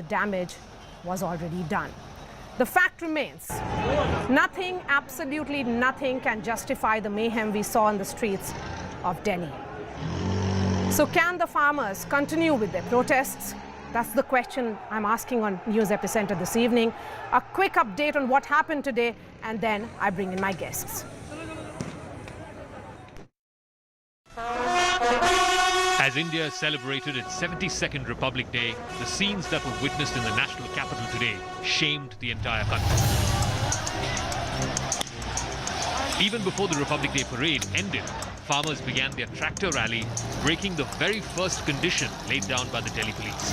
the damage was already done. The fact remains, nothing, absolutely nothing can justify the mayhem we saw in the streets of Delhi. So can the farmers continue with their protests? That's the question I'm asking on News Epicenter this evening. A quick update on what happened today, and then I bring in my guests. As India celebrated its 72nd Republic Day, the scenes that were witnessed in the national capital today shamed the entire country. Even before the Republic Day parade ended, farmers began their tractor rally, breaking the very first condition laid down by the Delhi police.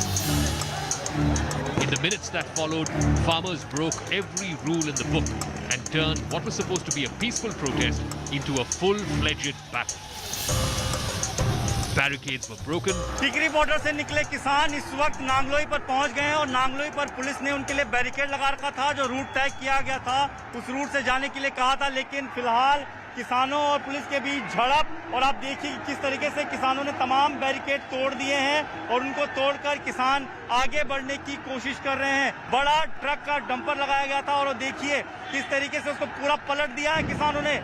In the minutes that followed, farmers broke every rule in the book and turned what was supposed to be a peaceful protest into a full-fledged battle. Barricades were broken. Tikri border से निकले किसान इस वक्त नांगलोई पर पहुंच गए हैं और नांगलोई पर पुलिस ने उनके लिए बैरिकेड लगा रखा था। जो रूट तय किया गया था उस रूट से जाने के लिए कहा था, लेकिन फिलहाल किसानों और पुलिस के बीच झड़प, और आप देखिए किस तरीके से किसानों ने तमाम बैरिकेड तोड़ दिए हैं और उनको तोड़कर किसान आगे बढ़ने की कोशिश कर रहे हैं। बड़ा ट्रक का डंपर लगाया गया था और देखिए किस तरीके से उसको पूरा पलट दिया है किसानों ने।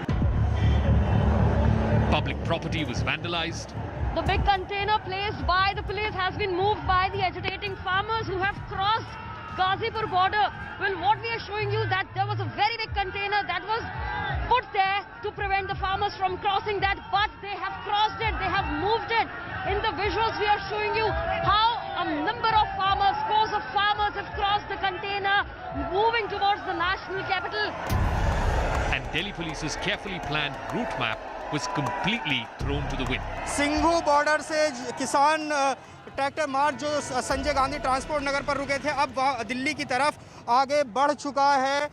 Public property was vandalized. The big container placed by the police has been moved by the agitating farmers who have crossed Ghazipur border. Well, what we are showing you that there was a very big container that was put there to prevent the farmers from crossing that, but they have crossed it, they have moved it. In the visuals we are showing you how a number of farmers, scores of farmers have crossed the container, moving towards the national capital. And Delhi police's carefully planned route map was completely thrown to the wind. Singhu border से किसान tractor march जो Sanjay Gandhi transport नगर पर रुके थे, अब दिल्ली की तरफ आगे बढ़ चुका है।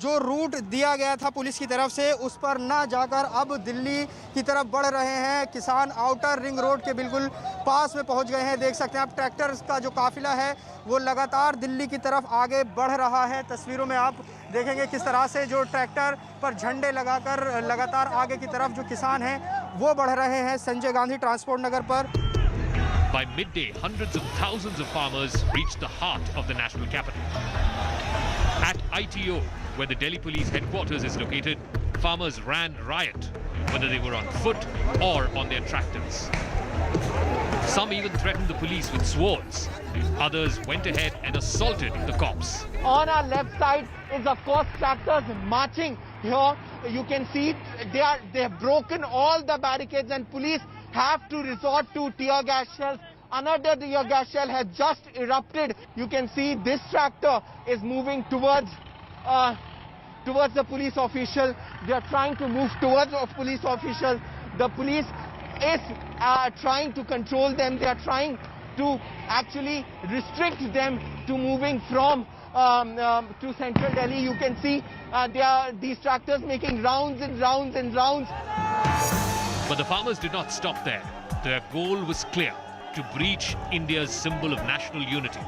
जो रूट दिया गया था पुलिस की तरफ से उस पर ना जाकर अब दिल्ली की तरफ बढ़ रहे हैं। किसान आउटर रिंग रोड के बिल्कुल पास में पहुंच गए हैं। देख सकते हैं आप ट्रैक्टर्स का जो काफिला है वो लगातार दिल्ली की तरफ आगे बढ़ रहा है। तस्वीरों में आप देखेंगे किस तरह से जो ट्रैक्टर पर झंडे लगाकर लगातार आगे की तरफ जो किसान हैं वो बढ़ रहे हैं संजय गांधी ट्रांसपोर्ट नगर पर। By midday, hundreds of thousands of farmers reached the heart of the national capital. At ITO, where the Delhi police headquarters is located, farmers ran riot, whether they were on foot or on their tractors. Some even threatened the police with swords. Others went ahead and assaulted the cops. On our left side is of course tractors marching here. You can see they have broken all the barricades and police have to resort to tear gas shells. Another tear gas shell has just erupted. You can see this tractor is moving towards the police official. They are trying to move towards a police official. The police is trying to control them. They are trying to actually restrict them to moving from to central Delhi. You can see these tractors making rounds and rounds and rounds. But the farmers did not stop there. Their goal was clear: to breach India's symbol of national unity.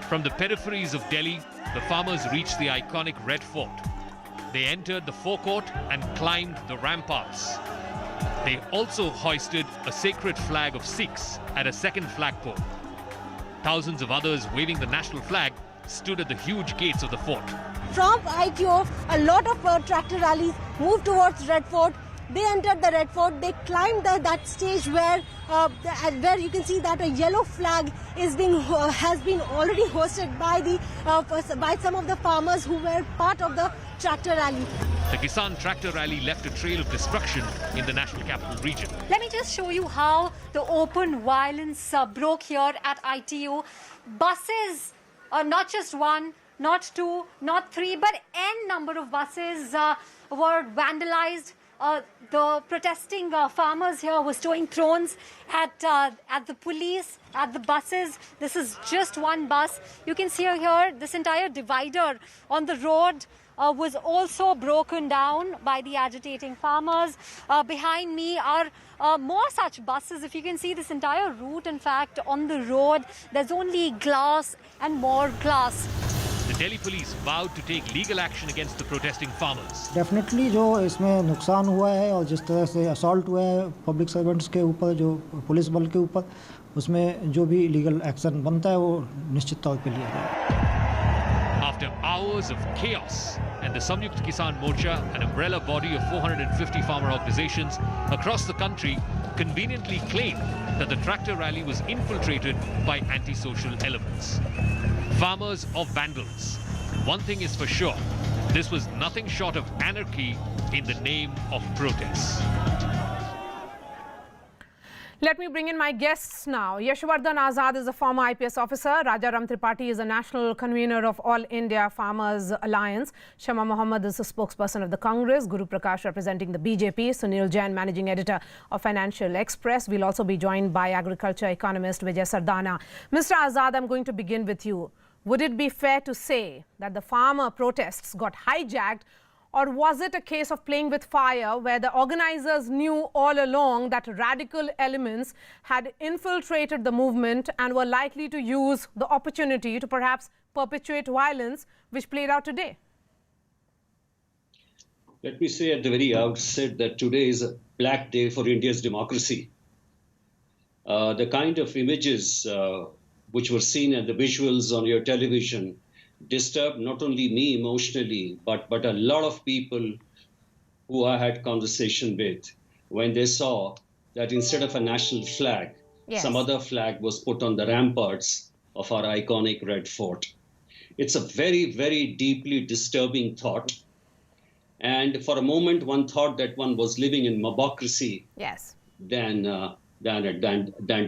From the peripheries of Delhi, the farmers reached the iconic Red Fort. They entered the forecourt and climbed the ramparts. They also hoisted a sacred flag of Sikhs at a second flagpole. Thousands of others waving the national flag stood at the huge gates of the fort. From ITO, a lot of tractor rallies moved towards Red Fort. They entered the Red Fort. They climbed that stage where you can see that a yellow flag has been already hosted by some of the farmers who were part of the tractor rally. The Kisan tractor rally left a trail of destruction in the national capital region. Let me just show you how the open violence broke here at ITO. Buses, not just one, not two, not three, but n number of buses were vandalized. The protesting farmers here were throwing thrones at the police, at the buses. This is just one bus. You can see here this entire divider on the road was also broken down by the agitating farmers. Behind me are more such buses. If you can see this entire route, in fact, on the road, there's only glass and more glass. The Delhi police vowed to take legal action against the protesting farmers. Definitely जो इसमें नुकसान हुआ है और जिस तरह से assault हुआ है पब्लिक सर्वेंट्स के ऊपर, जो पुलिस बल के ऊपर, उसमें जो भी लीगल एक्शन बनता है वो निश्चित तौर पे लिया जाएगा। After hours of chaos and the Samyukt Kisan Morcha, an umbrella body of 450 farmer organizations across the country, conveniently claimed that the tractor rally was infiltrated by antisocial elements. Farmers or vandals. One thing is for sure, this was nothing short of anarchy in the name of protest. Let me bring in my guests now. Yashwardhan Azad is a former IPS officer. Rajaram Tripathi is a national convener of All India Farmers Alliance. Shama Mohammed is a spokesperson of the Congress. Guru Prakash representing the BJP. Sunil Jain, managing editor of Financial Express. We'll also be joined by agriculture economist Vijay Sardana. Mr. Azad, I'm going to begin with you. Would it be fair to say that the farmer protests got hijacked, or was it a case of playing with fire where the organizers knew all along that radical elements had infiltrated the movement and were likely to use the opportunity to perhaps perpetuate violence, which played out today? Let me say at the very outset that today is a black day for India's democracy. The kind of images which were seen and the visuals on your television disturbed not only me emotionally, but a lot of people who I had conversation with when they saw that instead of a national flag, some other flag was put on the ramparts of our iconic Red Fort. It's a very, very deeply disturbing thought. And for a moment, one thought that one was living in mobocracy than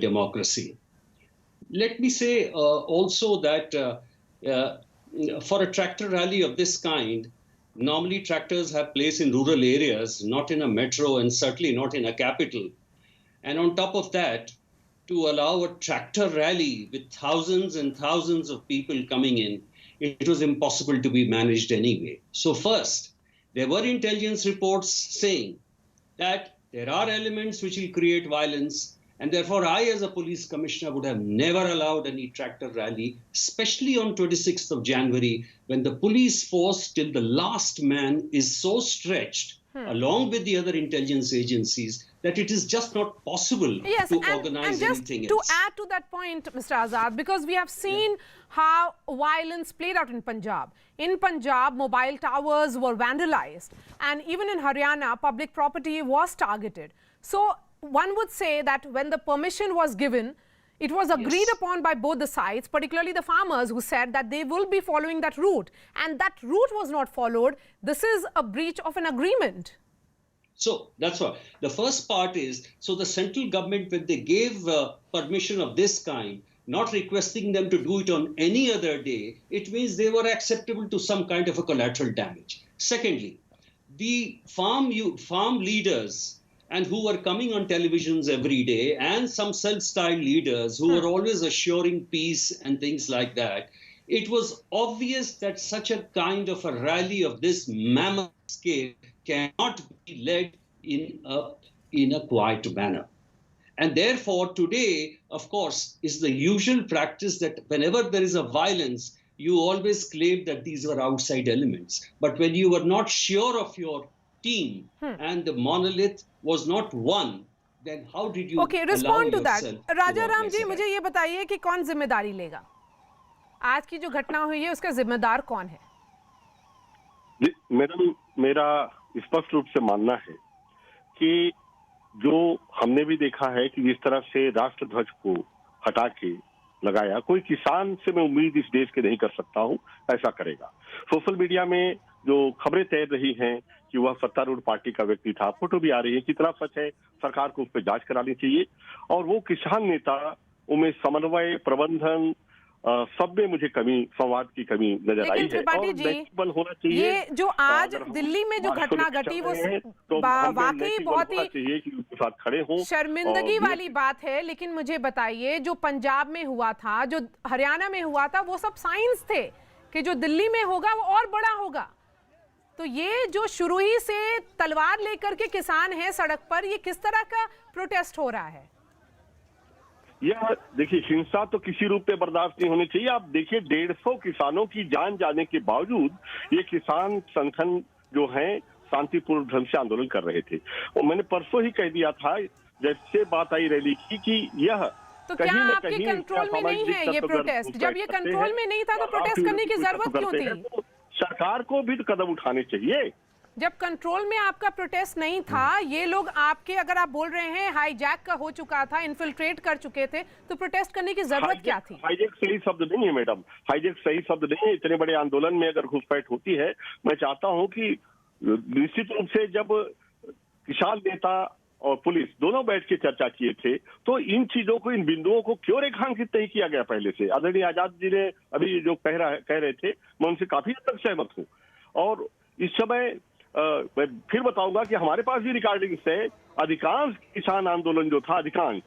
democracy. Let me say also that for a tractor rally of this kind, normally tractors have place in rural areas, not in a metro and certainly not in a capital. And on top of that, to allow a tractor rally with thousands and thousands of people coming in, it was impossible to be managed anyway. So first, there were intelligence reports saying that there are elements which will create violence, and therefore I, as a police commissioner, would have never allowed any tractor rally, especially on 26th of January, when the police force till the last man is so stretched, along with the other intelligence agencies, that it is just not possible to organize anything else. To add to that point, Mr. Azad, because we have seen how violence played out in Punjab. In Punjab, mobile towers were vandalized, and even in Haryana, public property was targeted. So one would say that when the permission was given, it was agreed upon by both the sides, particularly the farmers, who said that they will be following that route. And that route was not followed. This is a breach of an agreement. So that's what. The first part is, so the central government, when they gave permission of this kind, not requesting them to do it on any other day, it means they were acceptable to some kind of a collateral damage. Secondly, the farm leaders and who were coming on televisions every day, and some self-styled leaders who were always assuring peace and things like that, it was obvious that such a kind of a rally of this mammoth scale cannot be led in a quiet manner. And therefore, today, of course, is the usual practice that whenever there is a violence, you always claim that these were outside elements. But when you were not sure of your team and the monolith was not one, then how did you respond to that? Raja Ram ji, मुझे ये बताइए कि कौन जिम्मेदारी लेगा? आज की जो घटना हुई है उसका जिम्मेदार कौन है? मैडम, मेरा स्पष्ट रूप से मानना है कि जो हमने भी देखा है कि जिस तरह से राष्ट्रध्वज को हटा के लगाया, कोई किसान से मैं उम्मीद इस देश के नहीं कर सकता हूं ऐसा करेगा। सोशल मीडिया में जो खबरें तैर रही हैं कि वह सत्तारूढ़ पार्टी का व्यक्ति था, फोटो भी आ रही है, कितना सच है सरकार को उस पर जांच करानी चाहिए। और वो किसान नेता, उनमें समन्वय, प्रबंधन, सब में मुझे कमी, संवाद की कमी नजर आई है। और नैतिक होना चाहिए। ये जो आज दिल्ली में जो घटना घटी वो वाकई बहुत ही कि उनके साथ खड़े हों। शर्मिंदगी वाली बात है। लेकिन मुझे बताइए, जो पंजाब में हुआ था, जो हरियाणा में हुआ था, वो सब साइंस थे कि जो दिल्ली में होगा वो और बड़ा होगा। तो ये जो शुरू ही से तलवार लेकर के किसान हैं सड़क पर, ये किस तरह का प्रोटेस्ट हो रहा है? यह देखिए, हिंसा तो किसी रूप में बर्दाश्त नहीं होनी चाहिए। आप देखिए, 150 किसानों की जान जाने के बावजूद ये किसान संगठन जो हैं शांतिपूर्ण ढंग से आंदोलन कर रहे थे। और मैंने परसों ही कह दिया था, जैसे बात आई रैली की, कि यह तो क्या आपके कंट्रोल में नहीं है ये प्रोटेस्ट? जब ये कंट्रोल में नहीं था तो प्रोटेस्ट करने की जरूरत क्यों थी? तो सरकार को भी तो कदम उठाने चाहिए। जब कंट्रोल में आपका प्रोटेस्ट नहीं था, ये लोग आपके, अगर आप बोल रहे हैं हाईजैक का हो चुका था, इन्फिल्ट्रेट कर चुके थे, तो प्रोटेस्ट करने की जरूरत क्या थी? हाईजैक सही शब्द नहीं है मैडम, हाईजैक सही शब्द नहीं है। इतने बड़े आंदोलन में अगर घुसपैठ होती है, मैं चाहता हूं कि निश्चित रूप से जब किसान नेता और पुलिस दोनों बैठ के चर्चा किए थे, तो इन चीजों को, इन बिंदुओं को क्यों रेखांकित नहीं किया गया पहले से? आदरणीय आजाद जी ने अभी जो कह रहे थे, मैं उनसे काफी हद तक सहमत हूं। और इस समय मैं फिर बताऊंगा कि हमारे पास भी रिकॉर्डिंग्स है। अधिकांश किसान आंदोलन जो था, अधिकांश,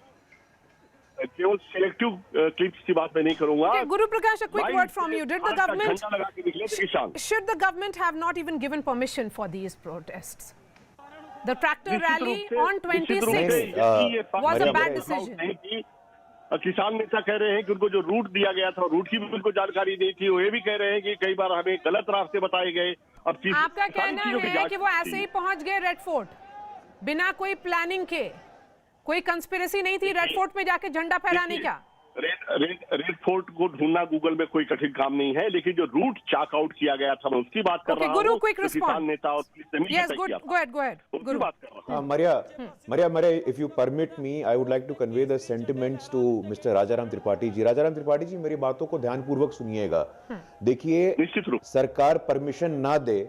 केवल सिलेक्टिव क्लिप्स की बात मैं नहीं करूंगा। गुरु प्रकाश, a quick word from you. Did the government, लगा के निकले थे किसान। should the government have not even given permission for these protests? The tractor rally on 26th was a bad decision. किसान नेता कह रहे हैं कि उनको जो रूट दिया गया था, रूट की भी उनको जानकारी नहीं थी। वो ये भी कह रहे हैं कि कई बार हमें गलत रास्ते बताए गए। अब आपका कहना है कि वो ऐसे ही पहुंच गए रेड फोर्ट बिना कोई प्लानिंग के? कोई कंस्पिरेसी नहीं थी रेड फोर्ट में जाके झंडा फहराने का? रेड फोर्ट को ढूंढना गूगल में कोई कठिन काम नहीं है, लेकिन जो रूट चाक आउट किया गया था, मैं उसकी बात कर रहा हूं। गुरु, क्विक किसान नेता और yes, go ahead. गुरु बात कर रहा हूं। Maria, if you permit me, I would like to convey the sentiments to Mr. Rajaram Tripathi ji. Rajaram Tripathi ji, मेरी बातों को ध्यानपूर्वक सुनिएगा। देखिए, निश्चित रूप सरकार परमिशन ना दे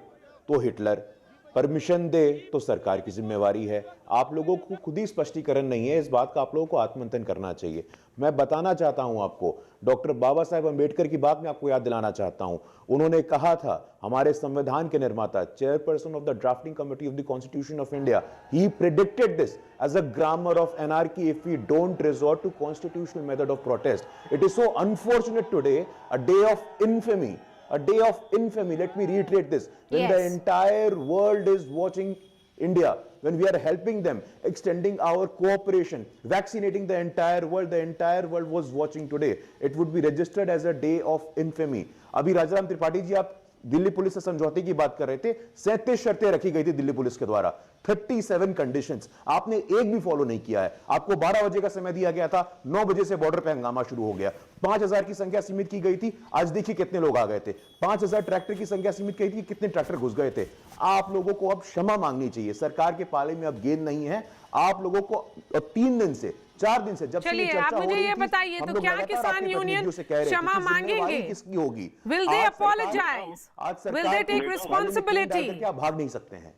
तो हिटलर, परमिशन दे तो सरकार की जिम्मेवारी है। आप लोगों को खुद ही स्पष्टीकरण नहीं है, इस बात का आप लोगों को आत्ममंथन करना चाहिए। मैं बताना चाहता हूं आपको, डॉक्टर बाबा साहेब अंबेडकर की बात मैं आपको याद दिलाना चाहता हूं। उन्होंने कहा था, हमारे संविधान के निर्माता, chairperson of the drafting committee of the constitution of India, he predicted this as a grammar of anarchy if we don't resort to constitutional method of protest. It is so unfortunate today, a day of infamy, a day of infamy. Let me reiterate this. When the entire world is watching India, when we are helping them, extending our cooperation, vaccinating the entire world was watching today. It would be registered as a day of infamy. अभी राजाराम त्रिपाठी जी, आप Delhi police से समझौते की बात कर रहे थे। 37 शर्तें रखी गई थी दिल्ली पुलिस के द्वारा, 37 कंडीशंस, आपने एक भी फॉलो नहीं किया है। आपको 12 बजे का समय दिया गया था, 9 बजे से बॉर्डर पे हंगामा शुरू हो गया। 5000 की संख्या सीमित की गई थी, आज देखिए कितने लोग आ गए थे। 5000 ट्रैक्टर की संख्या सीमित की थी, कितने ट्रैक्टर घुस गए थे। आप लोगों को अब क्षमा मांगनी चाहिए, सरकार के पाले में अब गेंद नहीं है। आप लोगों को 3 दिन से 4 दिन से, जब चलिए आप मुझे ये बताइए, तो क्या किसान यूनियन क्षमा मांगेंगे? किसकी होगी? Will they apologize? Will they take responsibility? क्या भाग नहीं सकते हैं?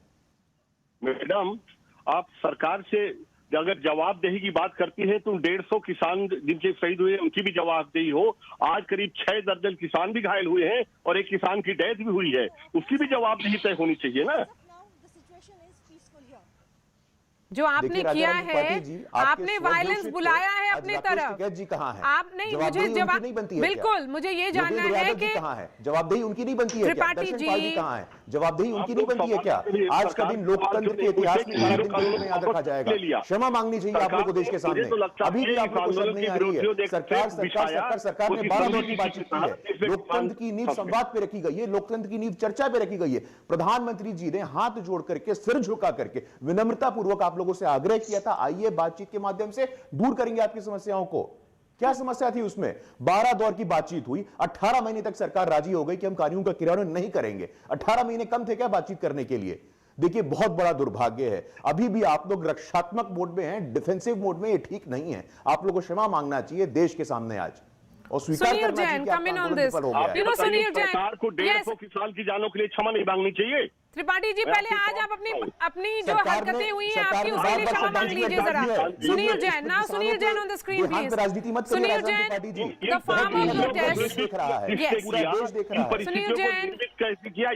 मैडम, आप सरकार से अगर जवाबदेही की बात करती है, तो 150 किसान जिनके शहीद हुए उनकी भी जवाबदेही हो। आज करीब 6 दर्जन किसान भी घायल हुए हैं और एक किसान की डेथ भी हुई है, उसकी भी जवाबदेही तय होनी चाहिए ना। जो आपने किया है, आपने वायलेंस बुलाया है अपने तरफ। जी कहाँ है? आप नहीं, मुझे जवाब नहीं बनती है। बिल्कुल, मुझे ये जानना है कि कहाँ है जवाबदेही उनकी नहीं बनती है? त्रिपाठी जी कहाँ है जवाबदेही उनकी नहीं बनती है क्या? आज का दिन लोकतंत्र के इतिहास में सारा दिन में याद रखा जाएगा। क्षमा मांगनी चाहिए आप लोगों को देश के सामने। अभी भी आप लोगों को समझ नहीं आ रही है। सरकार ने 12 दौर की बातचीत की है। लोकतंत्र की नींव संवाद पे रखी गई है, लोकतंत्र की नींव चर्चा पे रखी गई है। प्रधानमंत्री जी ने हाथ जोड़ करके, सिर झुका करके, विनम्रता पूर्वक आप लोगों से आग्रह किया था, आइए बातचीत के माध्यम से दूर करेंगे आपकी समस्याओं को। क्या समस्या थी उसमें? 12 दौर की बातचीत हुई, 18 महीने तक सरकार राजी हो गई कि हम कार्यों का क्रियान्वयन नहीं करेंगे। 18 महीने कम थे क्या बातचीत करने के लिए? देखिए, बहुत बड़ा दुर्भाग्य है, अभी भी आप लोग रक्षात्मक मोड में हैं, डिफेंसिव मोड में। ये ठीक नहीं है। आप लोगों को क्षमा मांगना चाहिए देश के सामने आज, और स्वीकार करना चाहिए कि आपका आंदोलन विफल हो गया है। सरकार को 150 किसान की जानों के लिए क्षमा नहीं मांगनी चाहिए। त्रिपाठी जी, पहले आज आप अपनी जो हरकतें हुई हैं आपकी, उसके लिए क्षमा मांग लीजिए जरा। Sunil Jain, now Sunil Jain on the screen please. राजनीति मत Sunil Jain, the farmer protest देख रहा है, पूरा देश देख रहा है। सुनील जैन,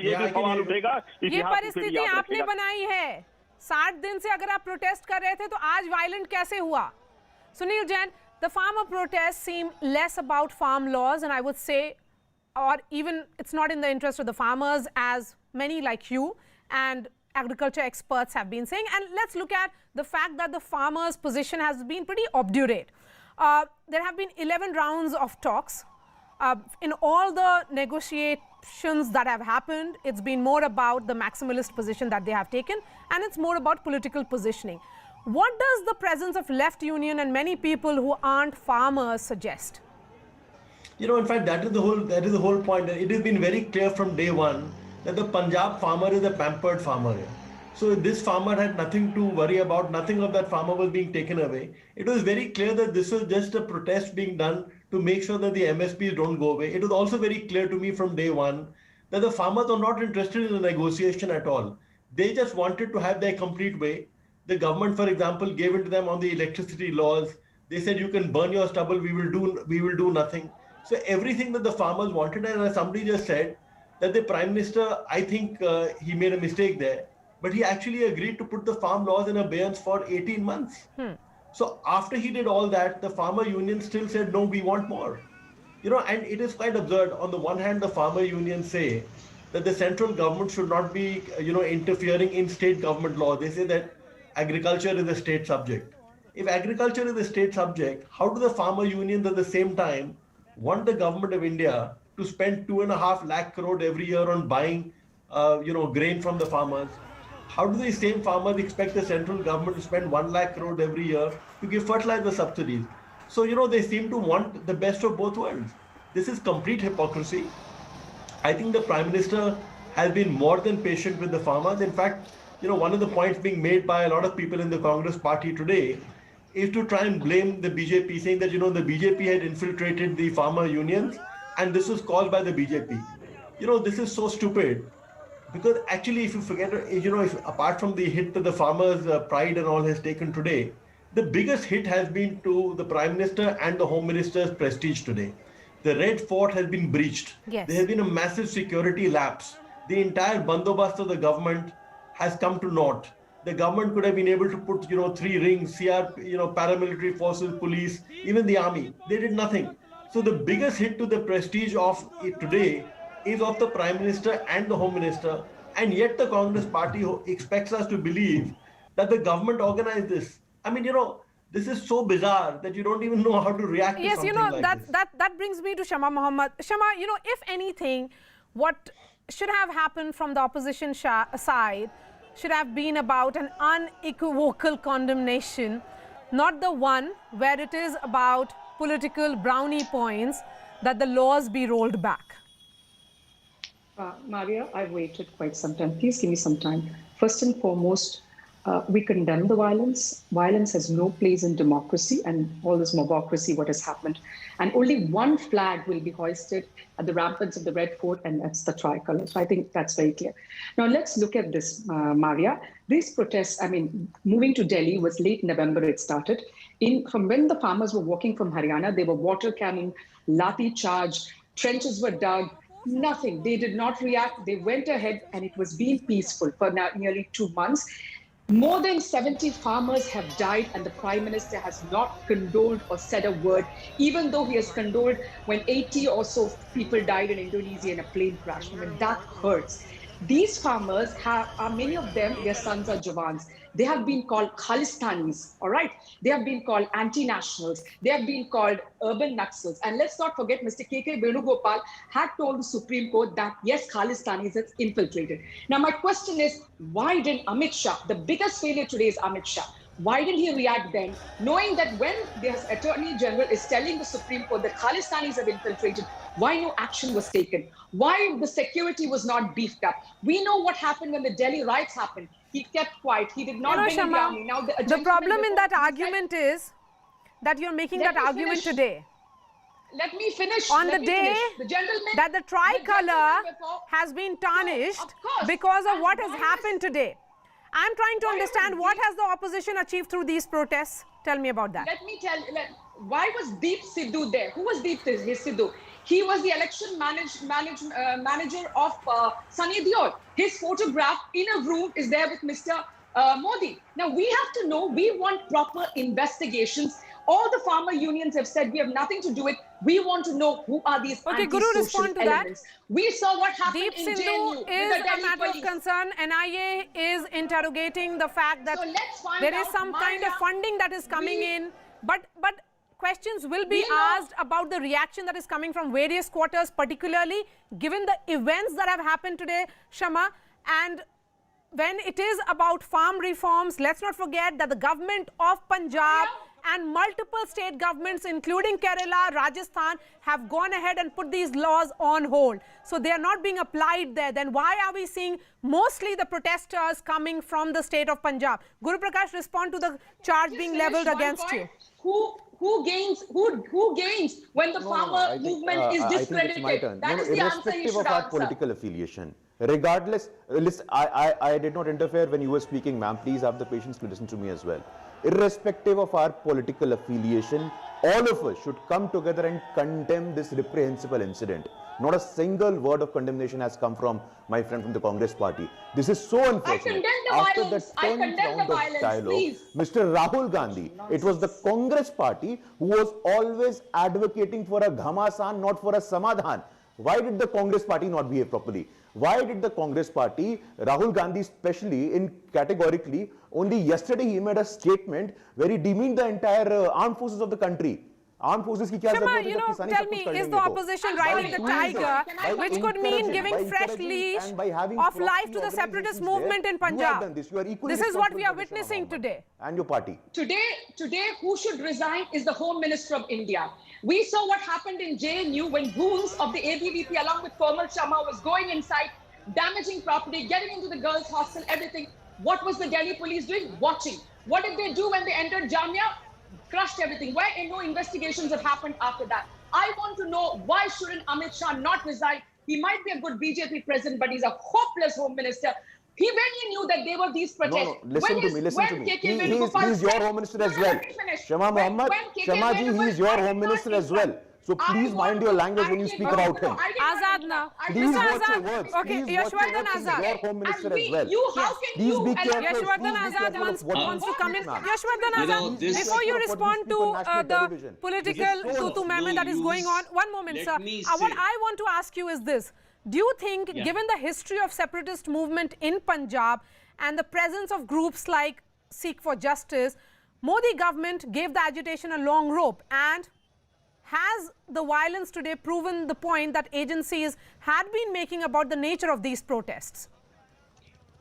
ये भी सवाल उठेगा। ये परिस्थिति आपने बनाई है। 60 दिन से अगर आप प्रोटेस्ट कर रहे थे, तो आज वायलेंट कैसे हुआ? Sunil Jain, the farmer protests seem less about farm laws, and I would say, or even it's not in the interest of the farmers, as many like you and agriculture experts have been saying. And let's look at the fact that the farmers' position has been pretty obdurate. There have been 11 rounds of talks. In all the negotiations that have happened, it's been more about the maximalist position that they have taken, and it's more about political positioning. What does the presence of left union and many people who aren't farmers suggest? You know, in fact, that is the whole point. It has been very clear from day one that the Punjab farmer is a pampered farmer. So this farmer had nothing to worry about. Nothing of that farmer was being taken away. It was very clear that this was just a protest being done to make sure that the MSPs don't go away. It was also very clear to me from day one that the farmers are not interested in a negotiation at all. They just wanted to have their complete way. The government, for example, gave it to them on the electricity laws. They said, you can burn your stubble, we will do nothing. So everything that the farmers wanted, and as somebody just said, that the Prime Minister, I think he made a mistake there, but he actually agreed to put the farm laws in abeyance for 18 months. So after he did all that, the farmer union still said, no, we want more. You know, and it is quite absurd. On the one hand, the farmer unions say that the central government should not be, interfering in state government law. They say that agriculture is a state subject. If agriculture is a state subject, how do the farmer unions at the same time want the government of India to spend 2.5 lakh crore every year on buying, grain from the farmers? How do these same farmers expect the central government to spend 1 lakh crore every year to give fertilizer subsidies? So, they seem to want the best of both worlds. This is complete hypocrisy. I think the Prime Minister has been more than patient with the farmers. In fact, one of the points being made by a lot of people in the Congress party today is to try and blame the BJP, saying that, the BJP had infiltrated the farmer unions and this was caused by the BJP. This is so stupid. Because actually, if you forget, if apart from the hit that the farmers' pride and all has taken today, the biggest hit has been to the Prime Minister and the Home Minister's prestige today. The Red Fort has been breached. Yes. There has been a massive security lapse. The entire bandobast of the government has come to naught. The government could have been able to put, 3 rings, paramilitary forces, police, even the army. They did nothing. So the biggest hit to the prestige of it today is of the Prime Minister and the Home Minister, and yet the Congress party expects us to believe that the government organized this. I mean, this is so bizarre that you don't even know how to react to something like this. That brings me to Shama Mohammed. Shama, if anything, what should have happened from the opposition side should have been about an unequivocal condemnation, not the one where it is about political brownie points that the laws be rolled back. Maria, I've waited quite some time. Please give me some time. First and foremost, we condemn the violence. Violence has no place in democracy and all this mobocracy, what has happened. And only one flag will be hoisted at the ramparts of the Red Fort, and that's the tricolour. So I think that's very clear. Now let's look at this, Maria. These protests, moving to Delhi was late November it started. From when the farmers were walking from Haryana, they were water cannon, lathi charge, trenches were dug, nothing. They did not react. They went ahead and it was being peaceful for now nearly 2 months. More than 70 farmers have died and the Prime Minister has not condoled or said a word, even though he has condoled when 80 or so people died in Indonesia in a plane crash. That hurts. These farmers many of them, their sons are Jawans. They have been called Khalistanis, all right? They have been called anti-nationals. They have been called urban Naxals. And let's not forget, Mr. K.K. Venugopal had told the Supreme Court that, yes, Khalistanis has infiltrated. Now, my question is, why didn't Amit Shah, the biggest failure today is Amit Shah, why didn't he react then, knowing that when the Attorney General is telling the Supreme Court that Khalistanis have infiltrated, why no action was taken? Why the security was not beefed up? We know what happened when the Delhi riots happened. He kept quiet. He did not bring in the army. Now, the problem in that argument is that you're making that argument today. Let me finish. On the day that the tricolour has been tarnished because of what has happened today. I'm trying to understand what has the opposition achieved through these protests. Tell me about that. Let me tell you, why was Deep Sidhu there? Who was Deep Sidhu? He was the election manager of Sunny Deol. His photograph in a room is there with Mr. Modi. Now, we have to know, we want proper investigations. All the farmer unions have said we have nothing to do with. We want to know who are these Guru, respond to elements. That. We saw what happened Deep in Sidhu JNU. is a matter of concern. NIA is interrogating the fact that there is some kind of funding that is coming in. But questions will be asked about the reaction that is coming from various quarters, particularly given the events that have happened today, Shama. And when it is about farm reforms, let's not forget that the government of Punjab and multiple state governments, including Kerala, Rajasthan, have gone ahead and put these laws on hold. So they are not being applied there. Then why are we seeing mostly the protesters coming from the state of Punjab? Guru Prakash, respond to the charge being leveled against you. Who gains when the farmer movement is discredited? That is the answer you should irrespective of our answer. political affiliation, regardless, listen, I did not interfere when you were speaking, ma'am. Please have the patience to listen to me as well. Irrespective of our political affiliation, all of us should come together and condemn this reprehensible incident. Not a single word of condemnation has come from my friend from the Congress party. This is so unfortunate. After the 10th round of dialogue, Mr. Rahul Gandhi, it was the Congress party who was always advocating for a Ghamasan, not for a Samadhan. Why did the Congress party not behave properly? Why did the Congress party, Rahul Gandhi especially, categorically, only yesterday he made a statement where he demeaned the entire armed forces of the country. Armed forces ki kya Shama, zarurat hai, tell me, is the opposition riding the tiger, which could mean giving fresh leash of life to the separatist movement in Punjab? This is what we are witnessing today. And your party. Today, who should resign is the Home Minister of India. We saw what happened in JNU when goons of the ABVP along with Komal Sharma was going inside, damaging property, getting into the girls' hostel, everything. What was the Delhi police doing? Watching. What did they do when they entered Jamia? Crushed everything. Why no investigations have happened after that? I want to know, why shouldn't Amit Shah not resign? He might be a good BJP president, but he's a hopeless home minister. When he knew that there were these protests. No, listen to me. He's your home minister as well. Shama Muhammad, Shama ji, he's your home minister as well. So please mind your language when you speak about him. Azad now. Please Mr. watch your Azad. words. Okay, Yashwardhan Azad. Your home minister as well. Please be careful. Yashwardhan Azad wants to come in. Yashwardhan Azad, before you respond to the political tutu meme that is going on, one moment, sir. What I want to ask you is this. Do you think, given the history of separatist movement in Punjab and the presence of groups like Seek for Justice, Modi government gave the agitation a long rope, and has the violence today proven the point that agencies had been making about the nature of these protests?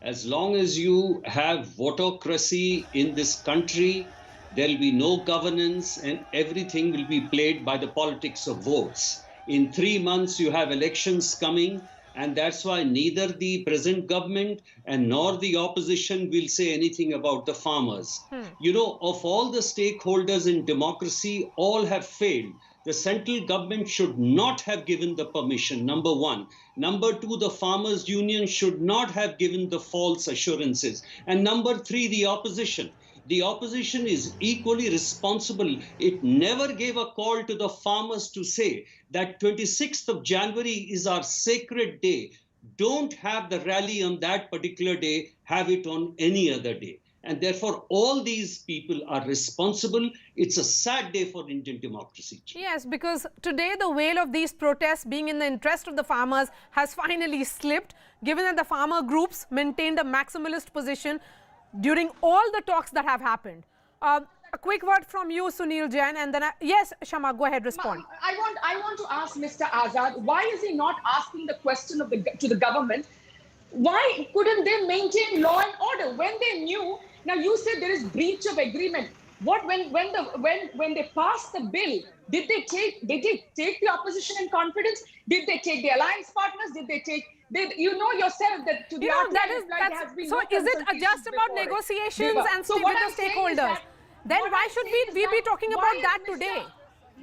As long as you have votocracy in this country, there will be no governance and everything will be played by the politics of votes. In 3 months, you have elections coming, and that's why neither the present government and nor the opposition will say anything about the farmers. You know, of all the stakeholders in democracy, all have failed. The central government should not have given the permission, number one. Number two, the farmers' union should not have given the false assurances. And number three, the opposition. The opposition is equally responsible. It never gave a call to the farmers to say that 26th of January is our sacred day. Don't have the rally on that particular day, have it on any other day. And therefore, all these people are responsible. It's a sad day for Indian democracy. Yes, because today the veil of these protests being in the interest of the farmers has finally slipped, given that the farmer groups maintained a maximalist position during all the talks that have happened. A quick word from you, Sunil Jain, and then yes, Shama, go ahead, respond. I want to ask Mr. Azad, why is he not asking the question to the government? Why couldn't they maintain law and order when they knew? Now you said there is breach of agreement. What when they passed the bill, did they take the opposition in confidence? Did they take the alliance partners? Did they take? You know yourself that to the has been so. Is it just about negotiations and with the stakeholders? Then why should we be talking about that today?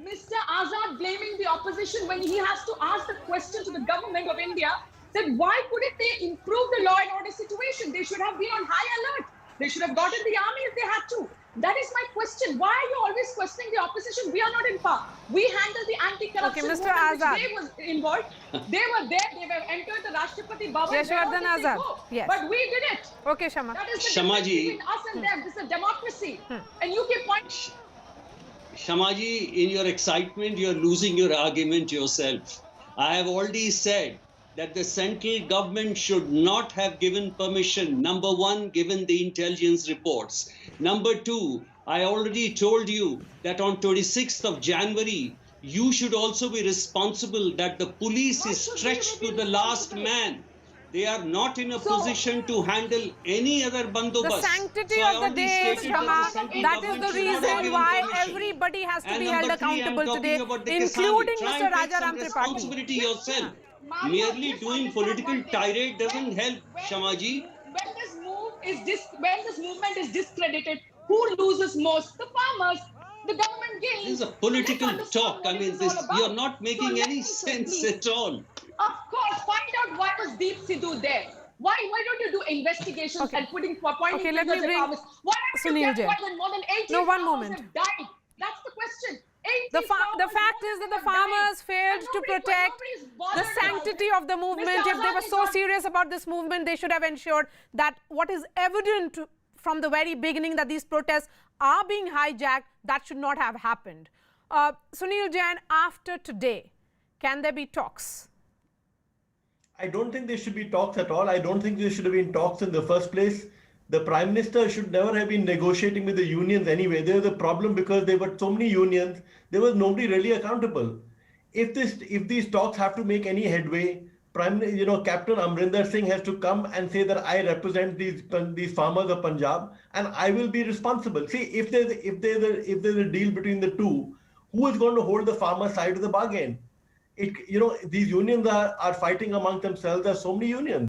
Mr. Azad blaming the opposition when he has to ask the question to the government of India that why couldn't they improve the law and order situation? They should have been on high alert. They should have gotten the army if they had to. That is my question. Why are you always questioning the opposition? We are not in power. We handle the anti-corruption movement which they was involved. They were there. They have entered the Rashtrapati Bhavan. Yashwardhan Azad. Yes. But we did it. Okay, Shama. That is the difference between us and them. This is a democracy. And you keep pointing. Shamaji, in your excitement, you're losing your argument yourself. I have already said that the central government should not have given permission, number one, given the intelligence reports. Number two, I already told you that on 26th of January, you should also be responsible that the police is stretched to the last man. They are not in a position to handle any other bandobast. The sanctity of the day, Shama, that is the reason why everybody has to be held accountable today, including Mr. Rajaram Tripathi. Responsibility yourself. Merely doing political tirade doesn't help, Shamaji. When this movement is discredited, who loses most? The farmers. The government gains. This is a political talk. I mean, you're not making any sense at all. Of course, find out why was Deep Sidhu there. Why don't you do investigations and pointing let me bring why don't Sunil you Jain. get more than 80 No, one farmers moment. have died? That's the question. The fact is that the farmers failed to protect the sanctity of the movement. If they were so serious about this movement, they should have ensured that what is evident from the very beginning, that these protests are being hijacked, that should not have happened. Sunil Jain, after today, can there be talks? I don't think there should be talks at all. I don't think there should have been talks in the first place. The Prime Minister should never have been negotiating with the unions anyway. There was a problem because there were so many unions. There was nobody really accountable. If these talks have to make any headway, Captain Amrinder Singh has to come and say that I represent these farmers of Punjab and I will be responsible. See, if there's a deal between the two, who is going to hold the farmer side of the bargain? These unions are fighting among themselves. There are so many unions.